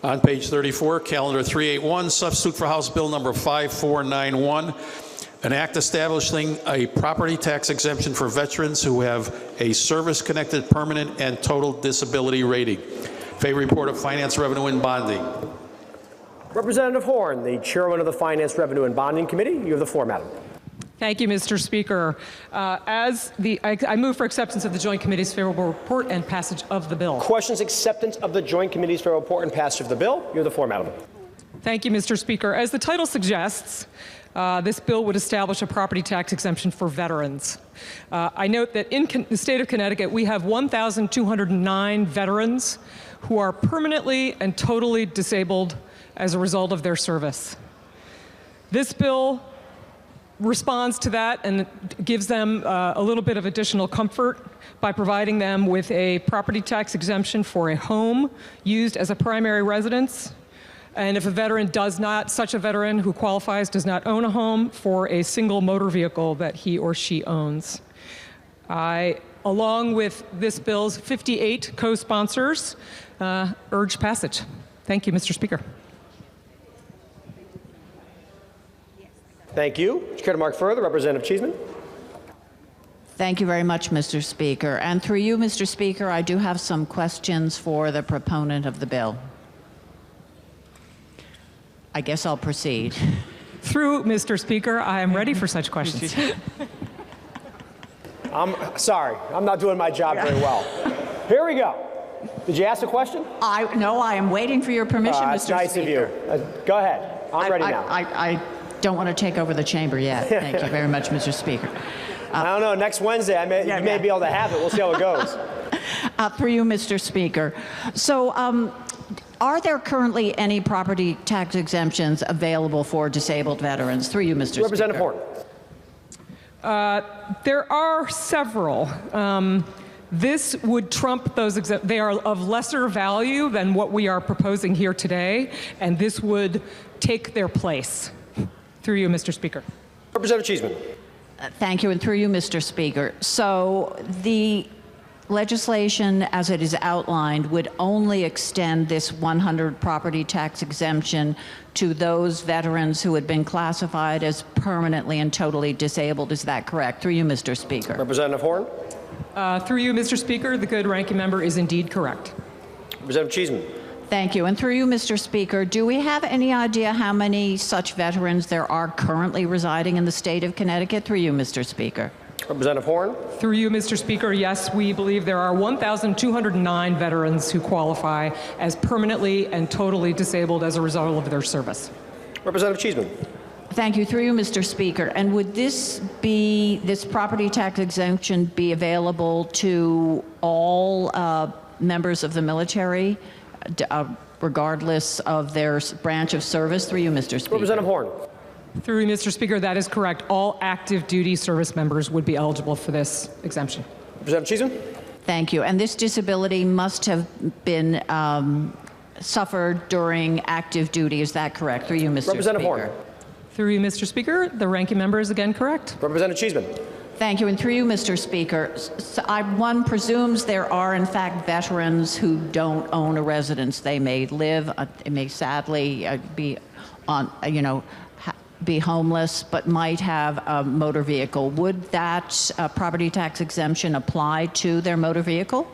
On page 34, calendar 381, substitute for House Bill number 5491, an act establishing a property tax exemption for veterans who have a service-connected permanent and total disability rating. Favor report of Finance, Revenue, and Bonding. Representative Horn, the chairman of the Finance, Revenue, and Bonding Committee. You have the floor, madam. Thank you, Mr. Speaker. I move for acceptance of the Joint Committee's favorable report and passage of the bill. Questions, acceptance of the Joint Committee's favorable report and passage of the bill. You have the floor, madam. Thank you, Mr. Speaker. As the title suggests, this bill would establish a property tax exemption for veterans. I note that in the state of Connecticut, we have 1,209 veterans who are permanently and totally disabled as a result of their service. This bill responds to that and gives them a little bit of additional comfort by providing them with a property tax exemption for a home used as a primary residence. And if a veteran such a veteran who qualifies does not own a home, for a single motor vehicle that he or she owns. I, along with this bill's 58 co-sponsors, urge passage. Thank you, Mr. Speaker. Thank you. Would you care to mark further? Representative Cheeseman. Thank you very much, Mr. Speaker. And through you, Mr. Speaker, I do have some questions for the proponent of the bill. I guess I'll proceed. Through Mr. Speaker, I am ready for such questions. I'm sorry. I'm not doing my job very well. Here we go. Did you ask a question? No, I am waiting for your permission, Mr. It's nice Speaker. of you. Go ahead. I'm ready now. I don't want to take over the chamber yet. Thank you very much, Mr. Speaker. I don't know. Next Wednesday, you may be able to have it. We'll see how it goes. Through you, Mr. Speaker. So, are there currently any property tax exemptions available for disabled veterans? Through you, Mr. Representative Speaker. Horn. There are several. This would trump those. They are of lesser value than what we are proposing here today, and this would take their place. Through you, Mr. Speaker. Representative Cheeseman. Thank you, and through you, Mr. Speaker. So the legislation, as it is outlined, would only extend this 100 property tax exemption to those veterans who had been classified as permanently and totally disabled. Is that correct? Through you, Mr. Speaker. Representative Horn. Through you, Mr. Speaker, the good ranking member is indeed correct. Representative Cheeseman. Thank you. And through you, Mr. Speaker, do we have any idea how many such veterans there are currently residing in the state of Connecticut? Through you, Mr. Speaker. Representative Horn. Through you, Mr. Speaker, yes, we believe there are 1,209 veterans who qualify as permanently and totally disabled as a result of their service. Representative Cheeseman. Thank you. Through you, Mr. Speaker. And would this property tax exemption be available to all members of the military, regardless of their branch of service? Through you, Mr. Speaker. Representative Horn. Through you, Mr. Speaker, that is correct. All active duty service members would be eligible for this exemption. Representative Cheeseman. Thank you. And this disability must have been suffered during active duty. Is that correct? Through you, Mr. Representative Speaker. Horn. Through you, Mr. Speaker, the ranking member is again correct. Representative Cheeseman. Thank you. And through you, Mr. Speaker, one presumes there are, in fact, veterans who don't own a residence. They may live, may sadly be on, be homeless, but might have a motor vehicle. Would that property tax exemption apply to their motor vehicle?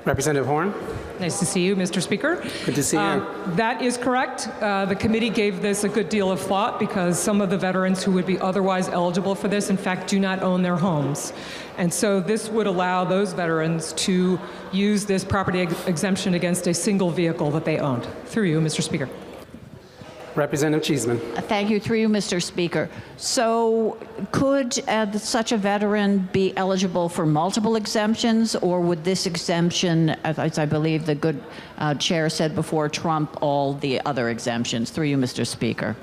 Representative Horn. Nice to see you, Mr. Speaker. Good to see you. That is correct. The committee gave this a good deal of thought because some of the veterans who would be otherwise eligible for this, in fact, do not own their homes. And so this would allow those veterans to use this property exemption against a single vehicle that they owned. Through you, Mr. Speaker. Representative Cheeseman. Thank you. Through you, Mr. Speaker. So could such a veteran be eligible for multiple exemptions, or would this exemption, as I believe the good chair said before, trump all the other exemptions? Through you, Mr. Speaker.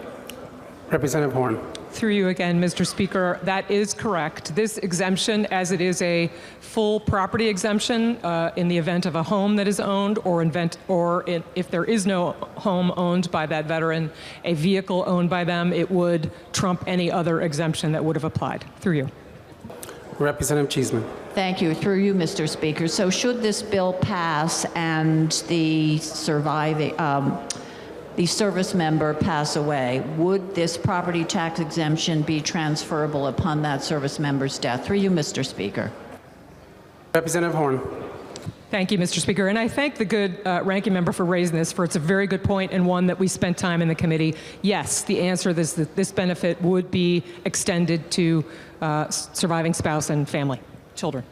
Representative Horn. Through you again, Mr. Speaker. That is correct. This exemption, as it is a full property exemption in the event of a home that is owned, if there is no home owned by that veteran, a vehicle owned by them, it would trump any other exemption that would have applied. Through you. Representative Cheeseman. Thank you. Through you, Mr. Speaker. So should this bill pass and the service member pass away, would this property tax exemption be transferable upon that service member's death? Through you, Mr. Speaker. Representative Horn. Thank you, Mr. Speaker. And I thank the good ranking member for raising this, for it's a very good point and one that we spent time in the committee. Yes, the answer is that this benefit would be extended to surviving spouse and family, children.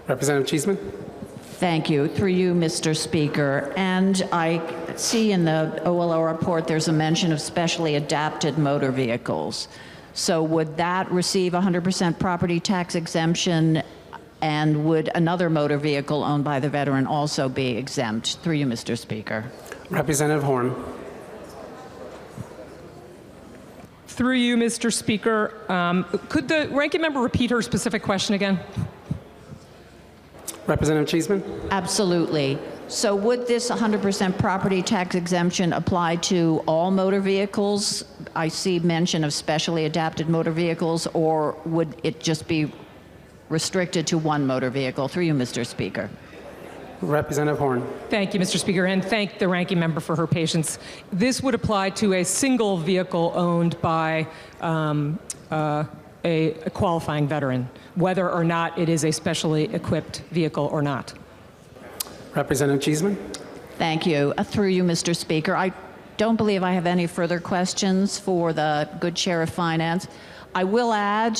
Representative Cheeseman. Thank you. Through you, Mr. Speaker. And I see in the OLO report there's a mention of specially adapted motor vehicles. So would that receive 100% property tax exemption? And would another motor vehicle owned by the veteran also be exempt? Through you, Mr. Speaker. Representative Horn. Through you, Mr. Speaker, could the ranking member repeat her specific question again? Representative Cheeseman. Absolutely. So would this 100% property tax exemption apply to all motor vehicles? I see mention of specially adapted motor vehicles, or would it just be restricted to one motor vehicle? Through you, Mr. Speaker. Representative Horn. Thank you, Mr. Speaker, and thank the ranking member for her patience. This would apply to a single vehicle owned by a qualifying veteran, whether or not it is a specially equipped vehicle or not. Representative Cheeseman. Thank you. Through you, Mr. Speaker. I don't believe I have any further questions for the good chair of finance. I will add,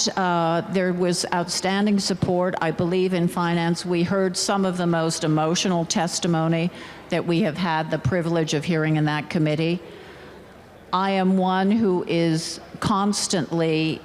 there was outstanding support, I believe, in finance. We heard some of the most emotional testimony that we have had the privilege of hearing in that committee. I am one who is constantly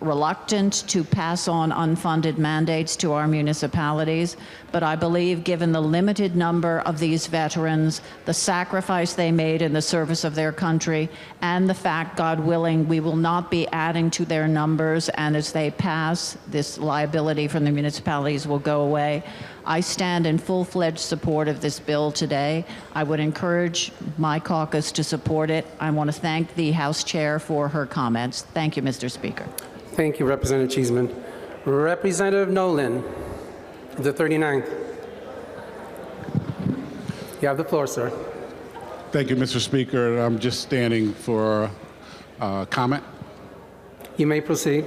reluctant to pass on unfunded mandates to our municipalities, but I believe given the limited number of these veterans, the sacrifice they made in the service of their country, and the fact, God willing, we will not be adding to their numbers, and as they pass, this liability from the municipalities will go away. I stand in full-fledged support of this bill today. I would encourage my caucus to support it. I want to thank the House Chair for her comments. Thank you, Mr. Speaker. Thank you, Representative Cheeseman. Representative Nolan, the 39th. You have the floor, sir. Thank you, Mr. Speaker. I'm just standing for comment. You may proceed.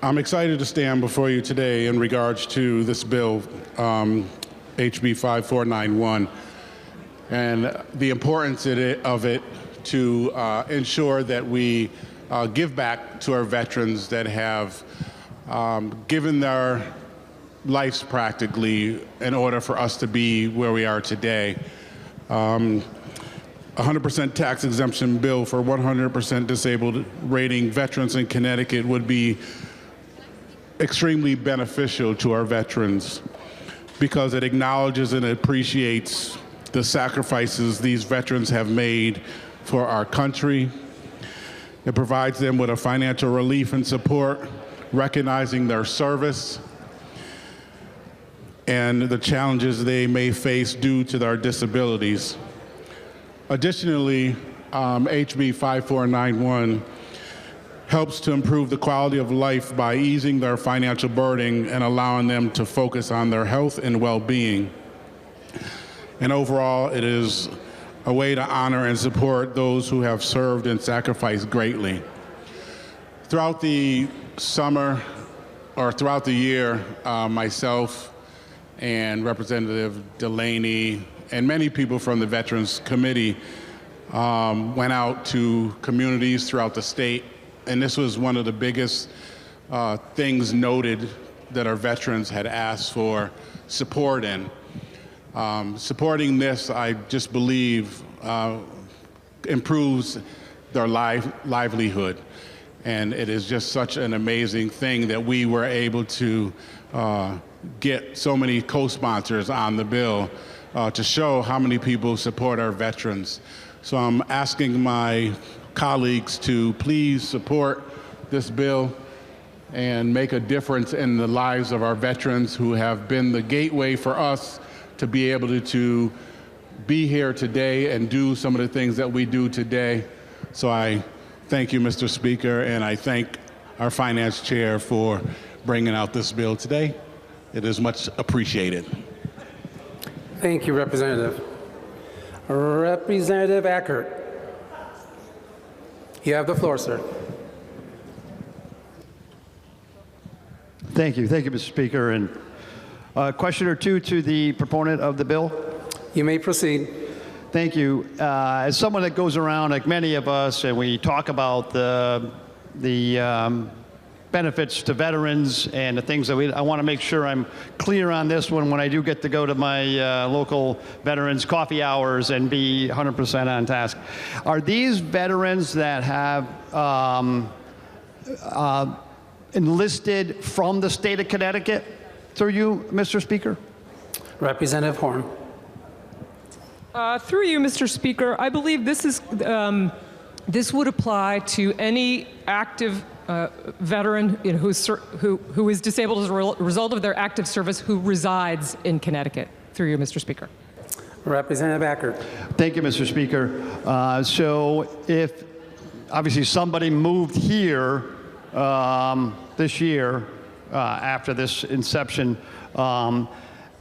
I'm excited to stand before you today in regards to this bill, HB 5491, and the importance of it to ensure that we give back to our veterans that have given their lives practically in order for us to be where we are today. 100% tax exemption bill for 100% disabled rating veterans in Connecticut would be extremely beneficial to our veterans because it acknowledges and appreciates the sacrifices these veterans have made for our country. It provides them with a financial relief and support, recognizing their service and the challenges they may face due to their disabilities. Additionally, HB 5491 helps to improve the quality of life by easing their financial burden and allowing them to focus on their health and well-being. And overall, it is a way to honor and support those who have served and sacrificed greatly. Throughout the summer, or throughout the year, myself and Representative Delaney and many people from the Veterans Committee went out to communities throughout the state, and this was one of the biggest things noted that our veterans had asked for support in. Supporting this, I just believe, improves their livelihood. And it is just such an amazing thing that we were able to get so many co-sponsors on the bill to show how many people support our veterans. So I'm asking my colleagues to please support this bill and make a difference in the lives of our veterans who have been the gateway for us to be able to be here today and do some of the things that we do today. So I thank you, Mr. Speaker, and I thank our finance chair for bringing out this bill today. It is much appreciated. Thank you, Representative. Representative Ackert. You have the floor, sir. Thank you, Mr. Speaker. And a question or two to the proponent of the bill. You may proceed. Thank you. As someone that goes around, like many of us, and we talk about the benefits to veterans and the things that I want to make sure I'm clear on this one when I do get to go to my local veterans coffee hours and be 100% on task. Are these veterans that have enlisted from the state of Connecticut through you, Mr. Speaker? Representative Horn. Through you, Mr. Speaker, I believe this is this would apply to any active veteran who is disabled as a result of their active service who resides in Connecticut. Through you, Mr. Speaker. Representative Ackert. Thank you, Mr. Speaker. So if obviously somebody moved here this year after this inception,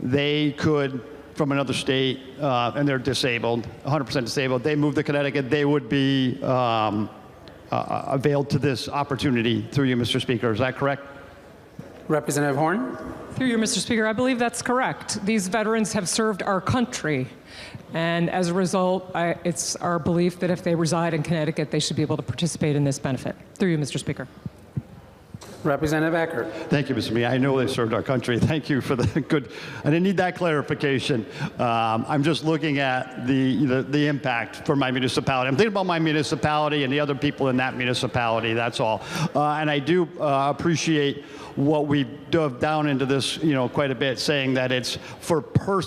they could, from another state, and they're disabled, 100% disabled, they move to Connecticut, they would be availed to this opportunity through you, Mr. Speaker. Is that correct? Representative Horn. Through you, Mr. Speaker, I believe that's correct. These veterans have served our country, and as a result, it's our belief that if they reside in Connecticut, they should be able to participate in this benefit. Through you, Mr. Speaker. Representative Ackert. Thank you, Mr. Mee. I know they served our country. Thank you for the good. I didn't need that clarification. I'm just looking at the impact for my municipality. I'm thinking about my municipality and the other people in that municipality. That's all. And I do appreciate what we've dove down into this, quite a bit, saying that it's for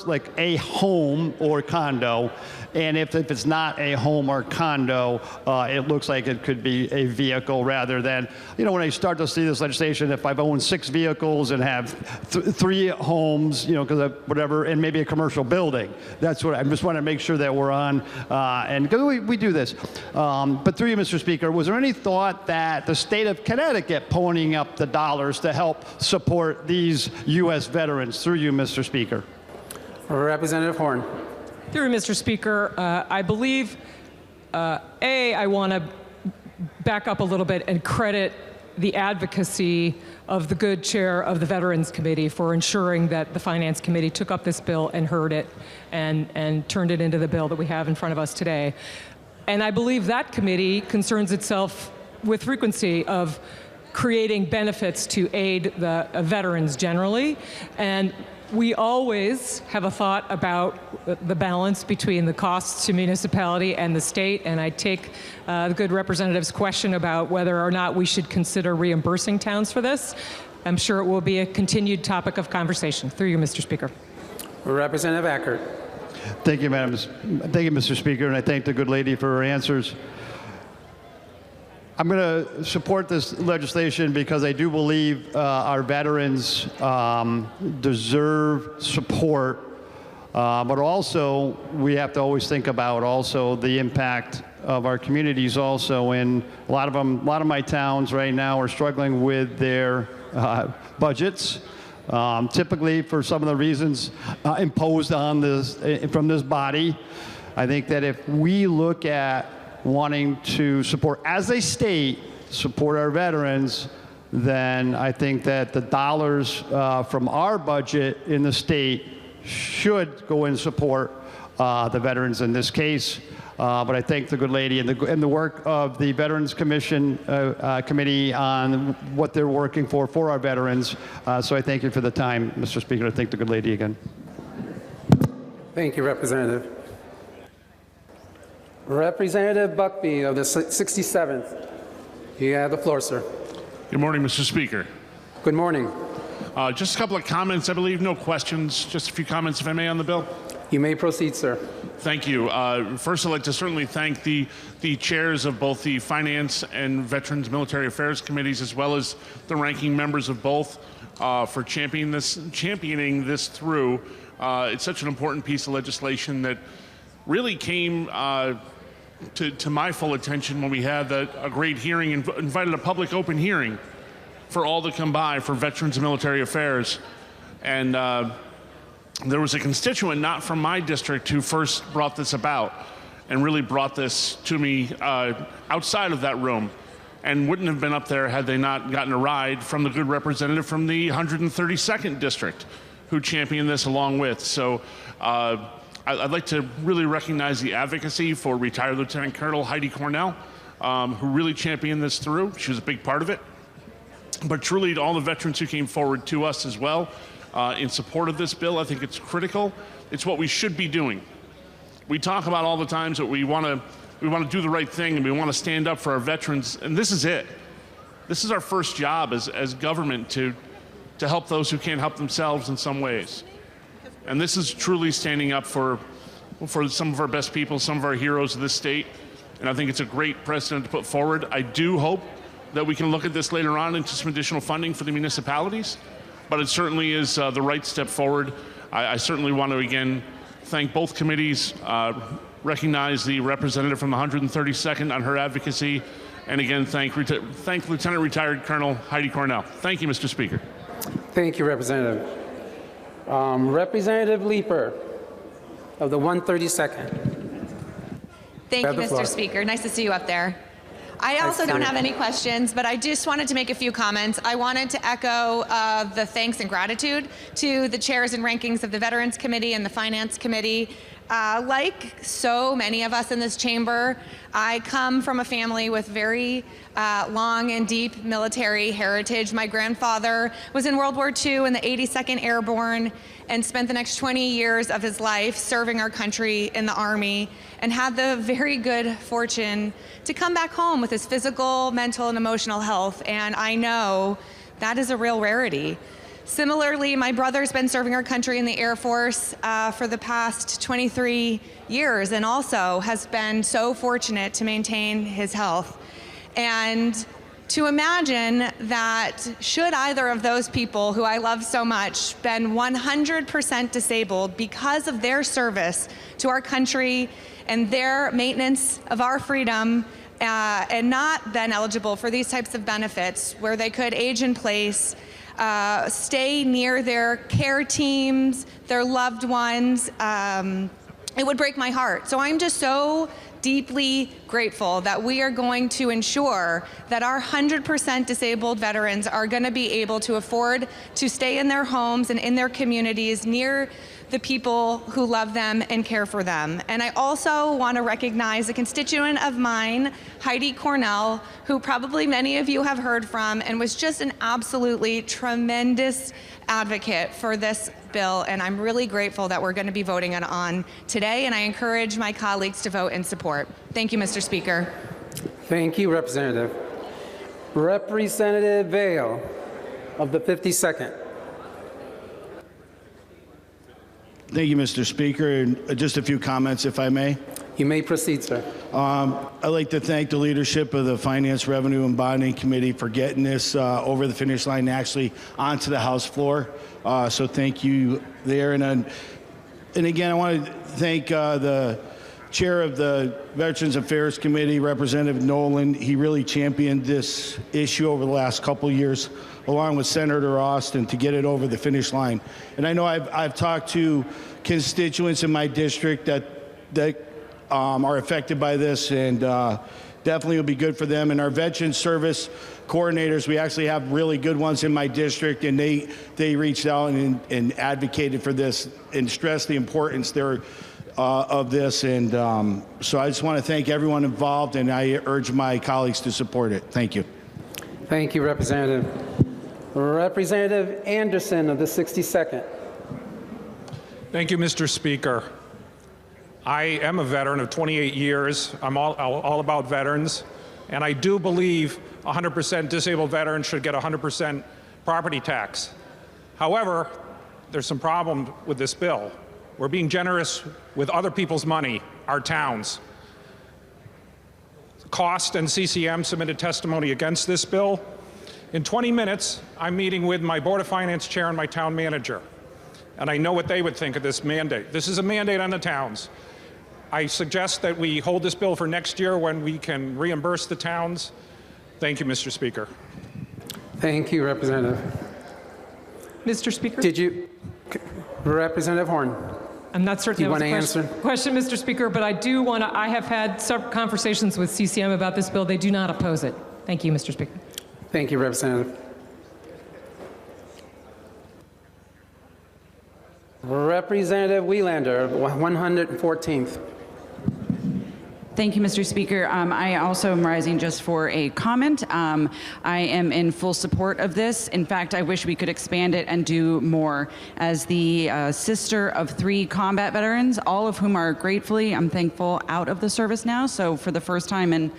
like a home or condo. And if it's not a home or condo, it looks like it could be a vehicle rather than, when I start to see this legislation, if I've owned 6 vehicles and have 3 homes, because of whatever, and maybe a commercial building. That's what I just want to make sure that we're on, and because we do this. But through you, Mr. Speaker, was there any thought that the state of Connecticut ponying up the dollars to help support these U.S. veterans? Through you, Mr. Speaker. Representative Horn. Through Mr. Speaker, I believe, I want to back up a little bit and credit the advocacy of the good chair of the Veterans Committee for ensuring that the Finance Committee took up this bill and heard it and turned it into the bill that we have in front of us today. And I believe that committee concerns itself with frequency of creating benefits to aid the veterans generally. And we always have a thought about the balance between the costs to municipality and the state, and I take the good representative's question about whether or not we should consider reimbursing towns for this. I'm sure it will be a continued topic of conversation. Through you, Mr. Speaker. Representative Ackert. Thank you, Mr. Speaker, and I thank the good lady for her answers. I'm going to support this legislation because I do believe our veterans deserve support, but also we have to always think about also the impact of our communities also. And a lot of my towns right now are struggling with their budgets, typically for some of the reasons imposed on this from this body. I think that if we look at wanting to support, as a state, support our veterans, then I think that the dollars from our budget in the state should go in support the veterans in this case. But I thank the good lady and the work of the Veterans Commission Committee on what they're working for our veterans. So I thank you for the time, Mr. Speaker. I thank the good lady again. Thank you, Representative. Representative Buckby of the 67th. You have the floor, sir. Good morning, Mr. Speaker. Good morning. Just a couple of comments, I believe. No questions. Just a few comments, if I may, on the bill. You may proceed, sir. Thank you. First, I'd like to certainly thank the chairs of both the Finance and Veterans Military Affairs Committees, as well as the ranking members of both, for championing this through. It's such an important piece of legislation that really came to my full attention when we had a great hearing, invited a public open hearing for all to come by for Veterans and Military Affairs. And there was a constituent not from my district who first brought this about and really brought this to me outside of that room, and wouldn't have been up there had they not gotten a ride from the good representative from the 132nd district who championed this along with. So I'd like to really recognize the advocacy for retired Lieutenant Colonel Heidi Cornell, who really championed this through. She was a big part of it. But truly to all the veterans who came forward to us as well in support of this bill, I think it's critical. It's what we should be doing. We talk about all the times that we want to do the right thing and we want to stand up for our veterans, and this is it. This is our first job as government to help those who can't help themselves in some ways. And this is truly standing up for some of our best people, some of our heroes of this state, and I think it's a great precedent to put forward. I do hope that we can look at this later on into some additional funding for the municipalities, but it certainly is the right step forward. I certainly want to again thank both committees, recognize the representative from the 132nd on her advocacy, and again thank Lieutenant Retired Colonel Heidi Cornell. Thank you, Mr. Speaker. Thank you, Representative. Representative Leeper of the 132nd. Thank you, Mr. Speaker. Nice to see you up there. I also don't have any questions, but I just wanted to make a few comments. I wanted to echo the thanks and gratitude to the chairs and rankings of the Veterans Committee and the Finance Committee. Like so many of us in this chamber, I come from a family with very long and deep military heritage. My grandfather was in World War II in the 82nd Airborne and spent the next 20 years of his life serving our country in the Army, and had the very good fortune to come back home with his physical, mental, and emotional health, and I know that is a real rarity. Similarly, my brother's been serving our country in the Air Force for the past 23 years and also has been so fortunate to maintain his health. And to imagine that should either of those people who I love so much been 100% disabled because of their service to our country and their maintenance of our freedom, and not then eligible for these types of benefits where they could age in place, stay near their care teams, their loved ones, it would break my heart. So I'm just so deeply grateful that we are going to ensure that our 100% disabled veterans are going to be able to afford to stay in their homes and in their communities near the people who love them and care for them. And I also want to recognize a constituent of mine, Heidi Cornell, who probably many of you have heard from and was just an absolutely tremendous advocate for this bill. And I'm really grateful that we're going to be voting it on today. And I encourage my colleagues to vote in support. Thank you, Mr. Speaker. Thank you, Representative. Representative Vale of the 52nd. Thank you, Mr. Speaker. And just a few comments, if I may. You may proceed, sir. I'd like to thank the leadership of the Finance, Revenue, and Bonding Committee for getting this over the finish line and actually onto the House floor. So thank you there. And again, I want to thank the chair of the Veterans Affairs Committee, Representative Nolan. He really championed this issue over the last couple years, along with Senator Austin, to get it over the finish line. And I know I've talked to constituents in my district that are affected by this, and definitely will be good for them. And our veteran service coordinators, we actually have really good ones in my district, and they reached out and advocated for this and stressed the importance there of this. And so I just want to thank everyone involved, and I urge my colleagues to support it. Thank you. Thank you, Representative. Representative Anderson of the 62nd. Thank you, Mr. Speaker. I am a veteran of 28 years. I'm all about veterans, and I do believe 100% disabled veterans should get 100% property tax. However, there's some problem with this bill. We're being generous with other people's money, our towns. Cost and CCM submitted testimony against this bill. In 20 minutes, I'm meeting with my Board of Finance chair and my town manager, and I know what they would think of this mandate. This is a mandate on the towns. I suggest that we hold this bill for next year when we can reimburse the towns. Thank you, Mr. Speaker. Thank you, Representative. Mr. Speaker? Representative Horn. I'm not certain Do you that was want a to answer? question, Mr. Speaker, but I have had several conversations with CCM about this bill. They do not oppose it. Thank you, Mr. Speaker. Thank you, Representative. Representative Welander, 114th. Thank you, Mr. Speaker. I also am rising just for a comment. I am in full support of this. In fact, I wish we could expand it and do more. As the sister of 3 combat veterans, all of whom are gratefully, I'm thankful, out of the service now. So for the first time in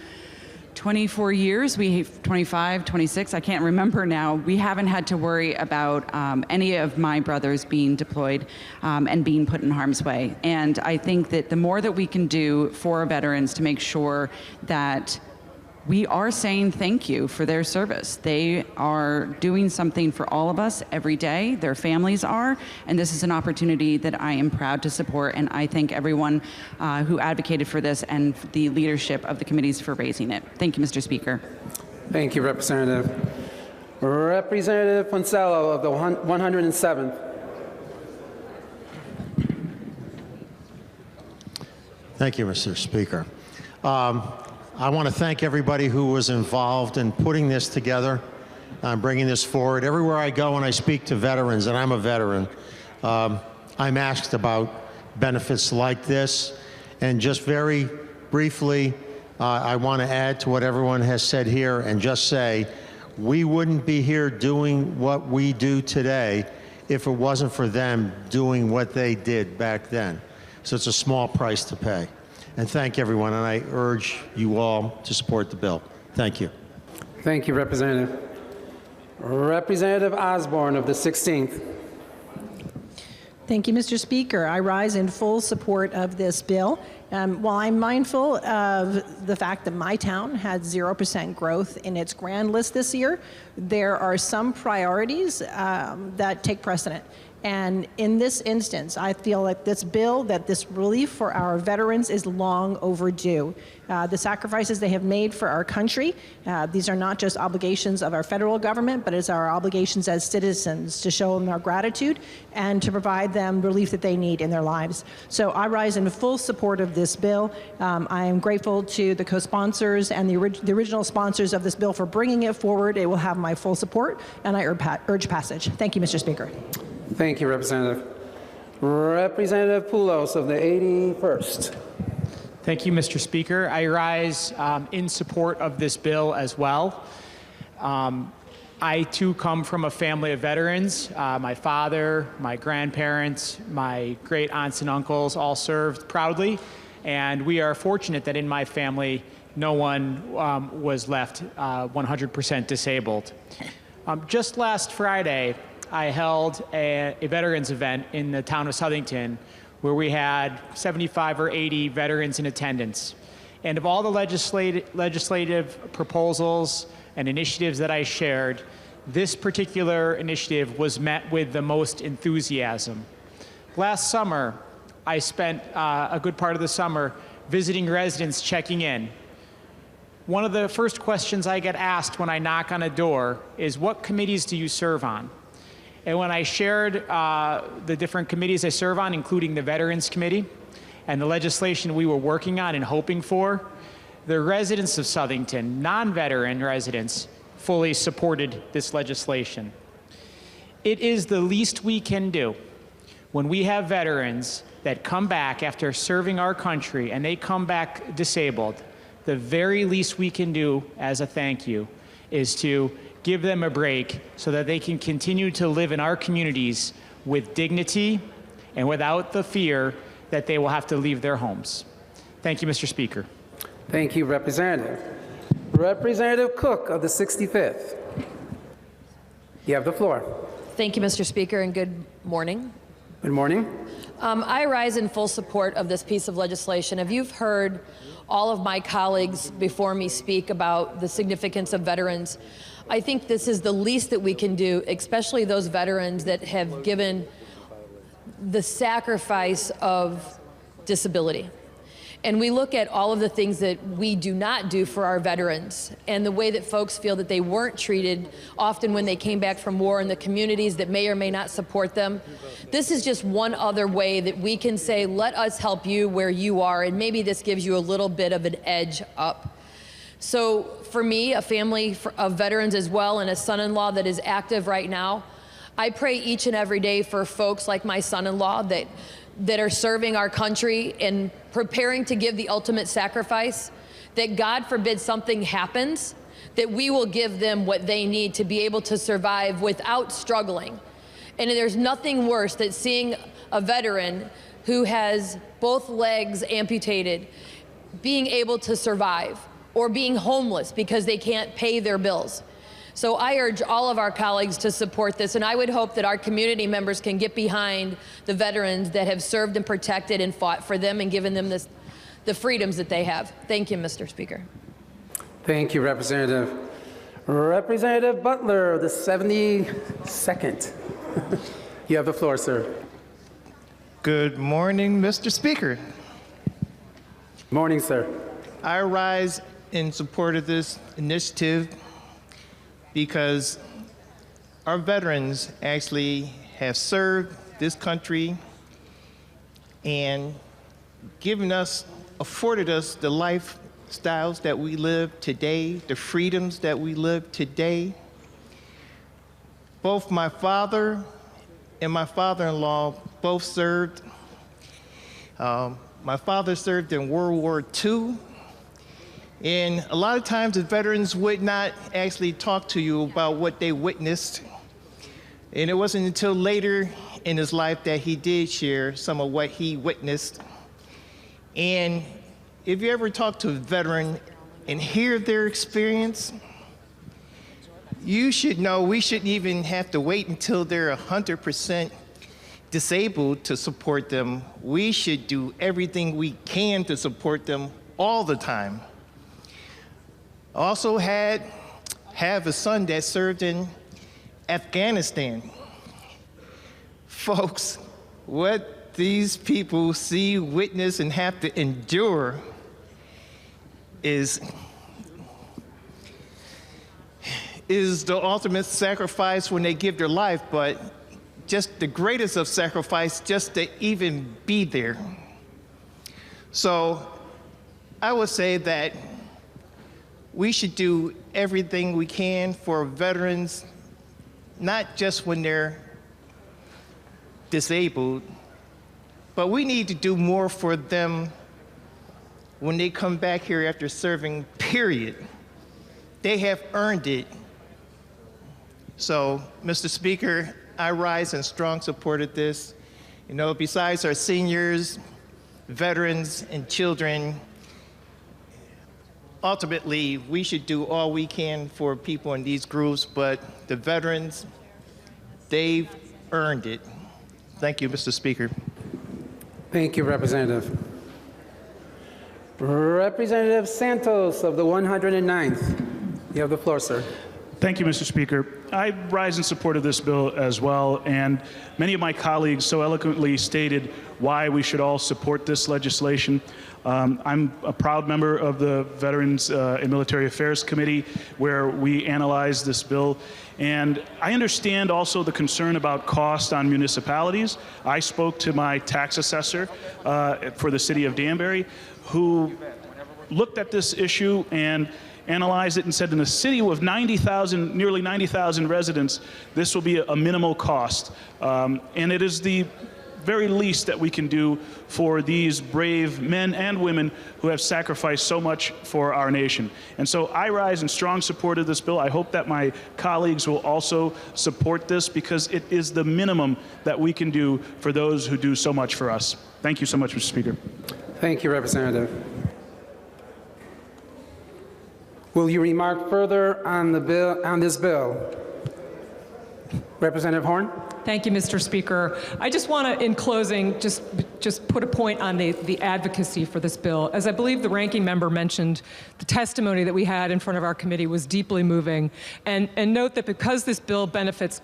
24 years, 25, 26, I can't remember now, we haven't had to worry about any of my brothers being deployed and being put in harm's way. And I think that the more that we can do for our veterans to make sure that we are saying thank you for their service. They are doing something for all of us every day. Their families are, and this is an opportunity that I am proud to support, and I thank everyone who advocated for this and the leadership of the committees for raising it. Thank you, Mr. Speaker. Thank you, Representative. Representative Poncello of the 107th. Thank you, Mr. Speaker. I want to thank everybody who was involved in putting this together, bringing this forward. Everywhere I go and I speak to veterans, and I'm a veteran, I'm asked about benefits like this. And just very briefly, I want to add to what everyone has said here and just say, we wouldn't be here doing what we do today if it wasn't for them doing what they did back then. So it's a small price to pay. And thank everyone, and I urge you all to support the bill. Thank you. Thank you, Representative. Representative Osborne of the 16th. Thank you, Mr. Speaker. I rise in full support of this bill. While I'm mindful of the fact that my town had 0% growth in its grand list this year, there are some priorities that take precedent. And in this instance, I feel like this bill, that this relief for our veterans is long overdue. The sacrifices they have made for our country, these are not just obligations of our federal government, but it's our obligations as citizens to show them our gratitude and to provide them relief that they need in their lives. So I rise in full support of this bill. I am grateful to the co-sponsors and the original sponsors of this bill for bringing it forward. It will have my full support, and I urge passage. Thank you, Mr. Speaker. Thank you, Representative. Representative Poulos of the 81st. Thank you, Mr. Speaker. I rise in support of this bill as well. I, too, come from a family of veterans. My father, my grandparents, my great aunts and uncles all served proudly, and we are fortunate that in my family, no one was left 100% disabled. Just last Friday, I held a veterans event in the town of Southington where we had 75 or 80 veterans in attendance. And of all the legislative proposals and initiatives that I shared, this particular initiative was met with the most enthusiasm. Last summer, I spent a good part of the summer visiting residents, checking in. One of the first questions I get asked when I knock on a door is, what committees do you serve on? And when I shared the different committees I serve on, including the Veterans Committee and the legislation we were working on and hoping for, the residents of Southington, non-veteran residents, fully supported this legislation. It is the least we can do when we have veterans that come back after serving our country and they come back disabled. The very least we can do as a thank you is to give them a break so that they can continue to live in our communities with dignity and without the fear that they will have to leave their homes. Thank you, Mr. Speaker. Thank you, Representative. Representative Cook of the 65th. You have the floor. Thank you, Mr. Speaker, and good morning. Good morning. I rise in full support of this piece of legislation. If you've heard all of my colleagues before me speak about the significance of veterans, I think this is the least that we can do, especially those veterans that have given the sacrifice of disability. and we look at all of the things that we do not do for our veterans and the way that folks feel that they weren't treated often when they came back from war in the communities that may or may not support them. This is just one other way that we can say, let us help you where you are, and maybe this gives you a little bit of an edge up. So for me, a family of veterans as well, and a son-in-law that is active right now, I pray each and every day for folks like my son-in-law that are serving our country and preparing to give the ultimate sacrifice, that God forbid something happens, that we will give them what they need to be able to survive without struggling. And there's nothing worse than seeing a veteran who has both legs amputated being able to survive, or being homeless because they can't pay their bills. So I urge all of our colleagues to support this, and I would hope that our community members can get behind the veterans that have served and protected and fought for them and given them the freedoms that they have. Thank you, Mr. Speaker. Thank you, Representative. Representative Butler, the 72nd. You have the floor, sir. Good morning, Mr. Speaker. Morning, sir. I rise in support of this initiative because our veterans actually have served this country and afforded us the lifestyles that we live today, the freedoms that we live today. Both my father and my father-in-law both served. My father served in World War II. And a lot of times the veterans would not actually talk to you about what they witnessed. And it wasn't until later in his life that he did share some of what he witnessed. And if you ever talk to a veteran and hear their experience, you should know we shouldn't even have to wait until they're 100% disabled to support them. We should do everything we can to support them all the time. Also have a son that served in Afghanistan. Folks, what these people see, witness, and have to endure is the ultimate sacrifice when they give their life, but just the greatest of sacrifice just to even be there. So I would say that we should do everything we can for veterans, not just when they're disabled, but we need to do more for them when they come back here after serving, period. They have earned it. So, Mr. Speaker, I rise in strong support of this. You know, besides our seniors, veterans, and children, ultimately, we should do all we can for people in these groups, but the veterans, they've earned it. Thank you, Mr. Speaker. Thank you, Representative. Representative Santos of the 109th. You have the floor, sir. Thank you, Mr. Speaker. I rise in support of this bill as well, and many of my colleagues so eloquently stated why we should all support this legislation. I'm a proud member of the Veterans and Military Affairs Committee, where we analyzed this bill. And I understand also the concern about cost on municipalities. I spoke to my tax assessor for the city of Danbury, who looked at this issue and analyzed it and said in a city with nearly 90,000 residents, this will be a minimal cost. And it is the very least that we can do for these brave men and women who have sacrificed so much for our nation. And so I rise in strong support of this bill. I hope that my colleagues will also support this, because it is the minimum that we can do for those who do so much for us. Thank you so much, Mr. Speaker. Thank you, Representative. Will you remark further on the bill, on this bill? Representative Horn? Thank you, Mr. Speaker. I just want to, in closing, just put a point on the advocacy for this bill. As I believe the ranking member mentioned, the testimony that we had in front of our committee was deeply moving. And note that because this bill benefits,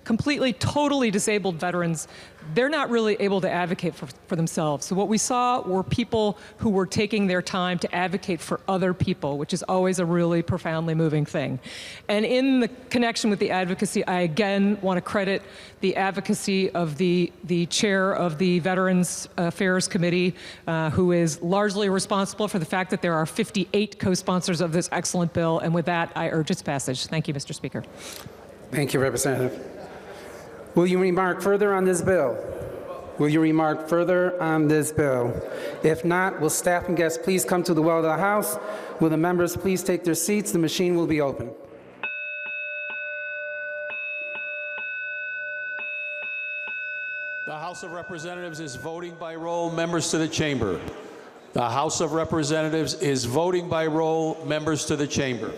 completely, totally disabled veterans, they're not really able to advocate for themselves. So what we saw were people who were taking their time to advocate for other people, which is always a really profoundly moving thing. And in the connection with the advocacy, I again want to credit the advocacy of the chair of the Veterans Affairs Committee, who is largely responsible for the fact that there are 58 co-sponsors of this excellent bill. And with that, I urge its passage. Thank you, Mr. Speaker. Thank you, Representative. Will you remark further on this bill? Will you remark further on this bill? If not, will staff and guests please come to the well of the House? Will the members please take their seats? The machine will be open. The House of Representatives is voting by roll. Members to the chamber. The House of Representatives is voting by roll. Members to the chamber.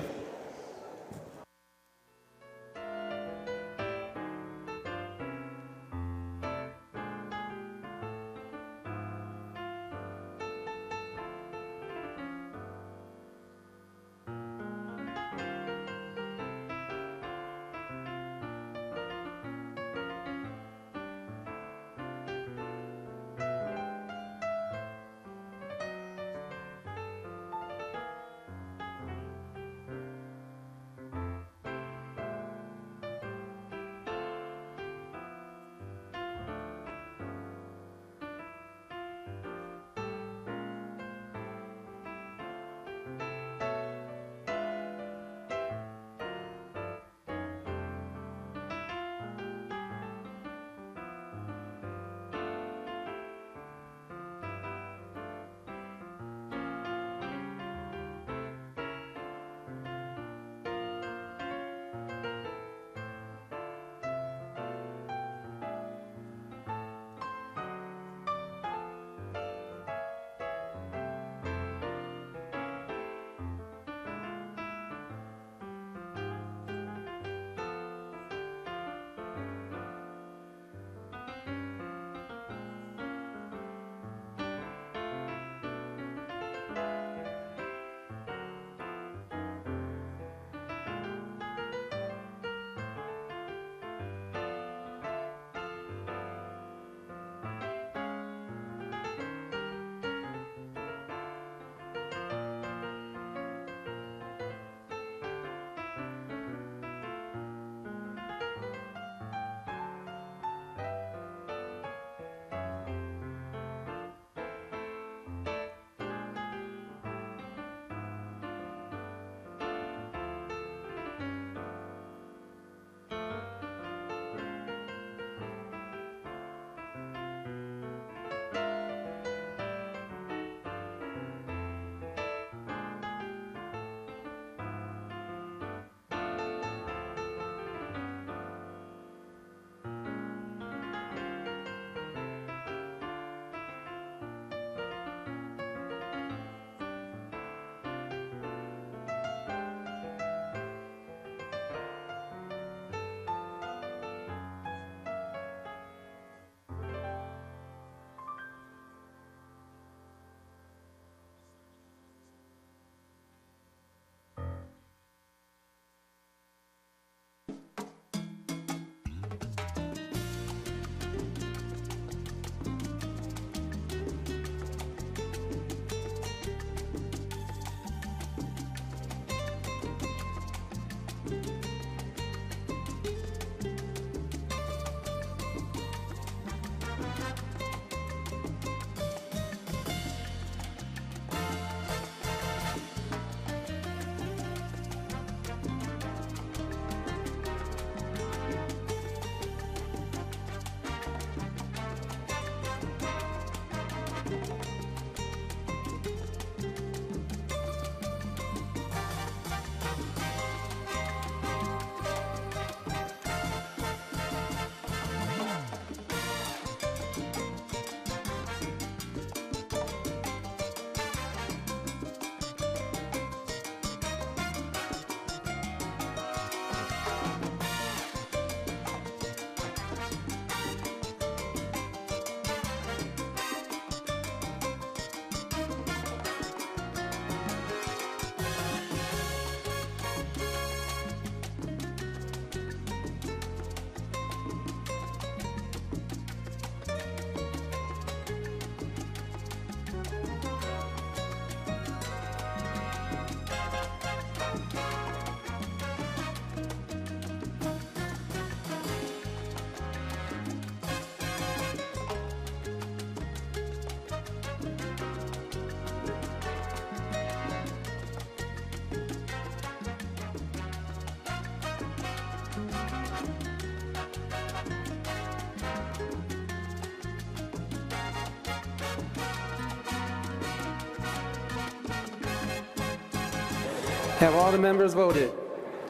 Have all the members voted?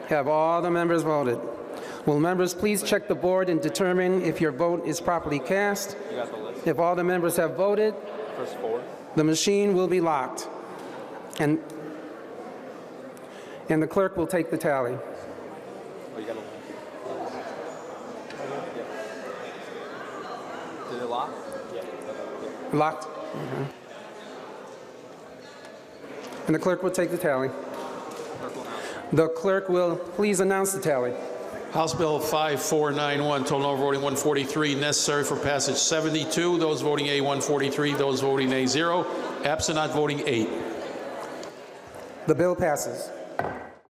Have all the members voted? Will members please check the board and determine if your vote is properly cast? If all the members have voted, the machine will be locked, and the clerk will take the tally. Did it lock? Locked? And the clerk will take the tally. The clerk will please announce the tally. House Bill 5491, total number voting 143, necessary for passage 72. Those voting A, 143. Those voting A, 0. Absent not voting 8. The bill passes.